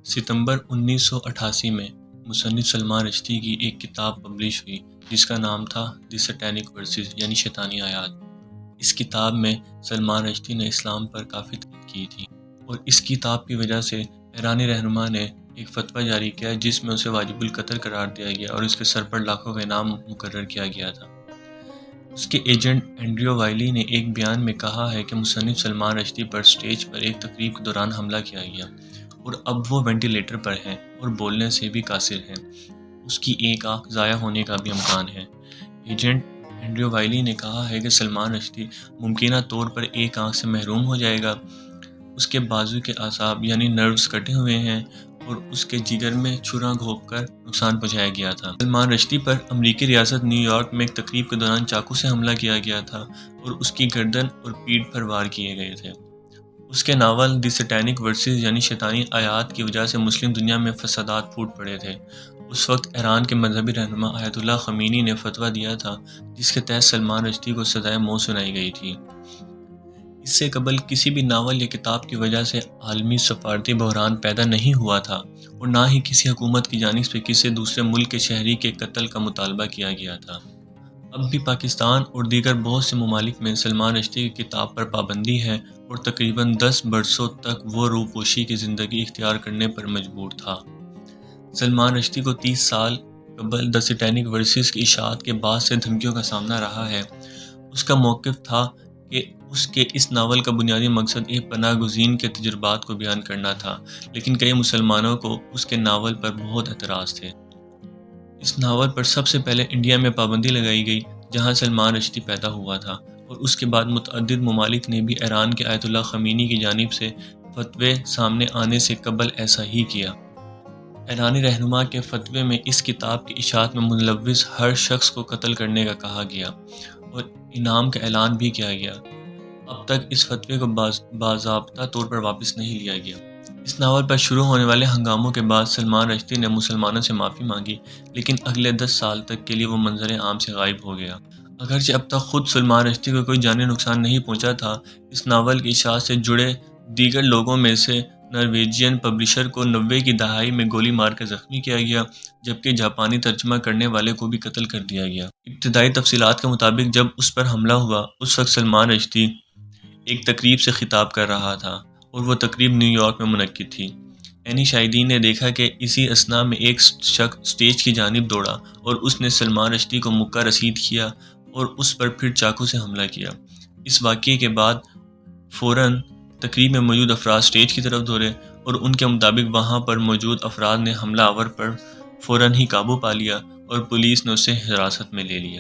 ستمبر 1988 میں مصنف سلمان رشدی کی ایک کتاب پبلش ہوئی جس کا نام تھا دی سیٹینک ورسز یعنی شیطانی آیات۔ اس کتاب میں سلمان رشدی نے اسلام پر کافی تنقید کی تھی اور اس کتاب کی وجہ سے ایرانی رہنما نے ایک فتویٰ جاری کیا جس میں اسے واجب القتل قرار دیا گیا اور اس کے سر پر لاکھوں کا انعام مقرر کیا گیا تھا۔ اس کے ایجنٹ اینڈریو وائلی نے ایک بیان میں کہا ہے کہ مصنف سلمان رشدی پر سٹیج پر ایک تقریب کے دوران حملہ کیا گیا اور اب وہ وینٹیلیٹر پر ہیں اور بولنے سے بھی قاصر ہیں۔ اس کی ایک آنکھ ضائع ہونے کا بھی امکان ہے۔ ایجنٹ اینڈریو وائلی نے کہا ہے کہ سلمان رشدی ممکنہ طور پر ایک آنکھ سے محروم ہو جائے گا۔ اس کے بازو کے اعصاب یعنی نروز کٹے ہوئے ہیں اور اس کے جگر میں چھرا گھونپ کر نقصان پہنچایا گیا تھا۔ سلمان رشدی پر امریکی ریاست نیو یارک میں ایک تقریب کے دوران چاقو سے حملہ کیا گیا تھا اور اس کی گردن اور پیٹھ پر وار کیے گئے تھے۔ اس کے ناول دی سیٹینک ورسز یعنی شیطانی آیات کی وجہ سے مسلم دنیا میں فسادات پھوٹ پڑے تھے۔ اس وقت ایران کے مذہبی رہنما آیت اللہ خمینی نے فتویٰ دیا تھا جس کے تحت سلمان رشدی کو سزائے موت سنائی گئی تھی۔ اس سے قبل کسی بھی ناول یا کتاب کی وجہ سے عالمی سفارتی بحران پیدا نہیں ہوا تھا اور نہ ہی کسی حکومت کی جانب سے کسی دوسرے ملک کے شہری کے قتل کا مطالبہ کیا گیا تھا۔ اب بھی پاکستان اور دیگر بہت سے ممالک میں سلمان رشدی کی کتاب پر پابندی ہے اور تقریباً 10 برسوں تک وہ روپوشی کی زندگی اختیار کرنے پر مجبور تھا۔ سلمان رشدی کو 30 سال قبل دی سیٹینک ورسز کی اشاعت کے بعد سے دھمکیوں کا سامنا رہا ہے۔ اس کا موقف تھا کہ اس کے اس ناول کا بنیادی مقصد ایک پناہ گزین کے تجربات کو بیان کرنا تھا، لیکن کئی مسلمانوں کو اس کے ناول پر بہت اعتراض تھے۔ اس ناول پر سب سے پہلے انڈیا میں پابندی لگائی گئی جہاں سلمان رشدی پیدا ہوا تھا اور اس کے بعد متعدد ممالک نے بھی ایران کے آیت اللہ خمینی کی جانب سے فتوے سامنے آنے سے قبل ایسا ہی کیا۔ ایرانی رہنما کے فتوے میں اس کتاب کی اشاعت میں ملوث ہر شخص کو قتل کرنے کا کہا گیا اور انعام کا اعلان بھی کیا گیا۔ اب تک اس فتوے کو باضابطہ طور پر واپس نہیں لیا گیا۔ اس ناول پر شروع ہونے والے ہنگاموں کے بعد سلمان رشدی نے مسلمانوں سے معافی مانگی، لیکن اگلے 10 سال تک کے لیے وہ منظر عام سے غائب ہو گیا۔ اگرچہ اب تک خود سلمان رشدی کو کوئی جانی نقصان نہیں پہنچا تھا، اس ناول کی اشاعت سے جڑے دیگر لوگوں میں سے نارویجین پبلشر کو 90 کی دہائی میں گولی مار کر زخمی کیا گیا، جبکہ جاپانی ترجمہ کرنے والے کو بھی قتل کر دیا گیا۔ ابتدائی تفصیلات کے مطابق جب اس پر حملہ ہوا اس وقت سلمان رشدی ایک تقریب سے خطاب کر رہا تھا اور وہ تقریب نیو یارک میں منعقد تھی۔ عینی شاہدین نے دیکھا کہ اسی اثناء میں ایک شخص سٹیج کی جانب دوڑا اور اس نے سلمان رشدی کو مکہ رسید کیا اور اس پر پھر چاقو سے حملہ کیا۔ اس واقعے کے بعد فوراً تقریب میں موجود افراد سٹیج کی طرف دوڑے اور ان کے مطابق وہاں پر موجود افراد نے حملہ آور پر فوراً ہی قابو پا لیا اور پولیس نے اسے حراست میں لے لیا۔